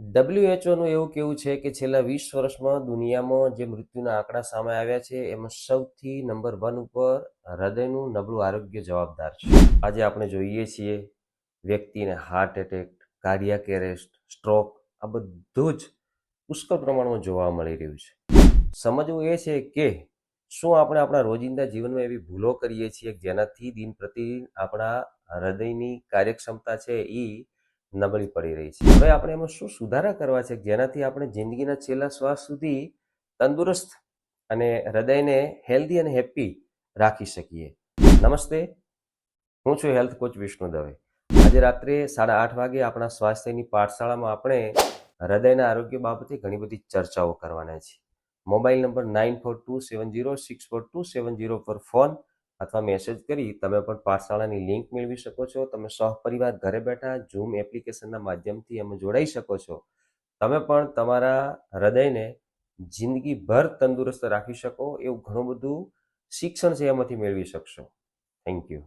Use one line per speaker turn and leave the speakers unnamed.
WHO નું એવું કહેવું છે કે છેલ્લા 20 વર્ષમાં દુનિયામાં જે મૃત્યુના આંકડા સામે આવ્યા છે એમાં સૌથી નંબર 1 ઉપર હૃદયનું નબળું આરોગ્ય જવાબદાર છે. આજે આપણે જોઈએ છીએ વ્યક્તિને heart attack, cardiac arrest, stroke આ બધું જ પુષ્કળ પ્રમાણમાં જોવા મળી રહ્યું છે. સમજવું એ છે કે શું આપણે આપણા રોજિંદા જીવનમાં એવી ભૂલો કરીએ છીએ જેનાથી દિન પ્રતિદિન આપણા હૃદયની કાર્યક્ષમતા છે એ નબળી પડી રહી છે. હવે આપણે એમાં શું સુધારા કરવા છે જેનાથી આપણે જિંદગીના છેલ્લા શ્વાસ સુધી તંદુરસ્ત અને હૃદયને હેલ્ધી અને હેપી રાખી શકીએ. નમસ્તે, હું છું હેલ્થ કોચ વિષ્ણુ દવે. આજે રાત્રે 8:30 વાગે આપણા સ્વાસ્થ્યની પાઠશાળામાં આપણે હૃદયના આરોગ્ય બાબતે ઘણી બધી ચર્ચાઓ કરવાના છીએ. મોબાઈલ નંબર 9427064270 પર ફોન અથવા મેસેજ કરી તમે પણ પાઠશાળાની લિંક મેળવી શકો છો. તમે સહપરિવાર ઘરે બેઠા ઝૂમ એપ્લિકેશનના માધ્યમથી એમાં જોડાઈ શકો છો. તમે પણ તમારા હૃદયને જિંદગીભર તંદુરસ્ત રાખી શકો એવું ઘણું બધું શિક્ષણ છે એમાંથી મેળવી શકશો. Thank you.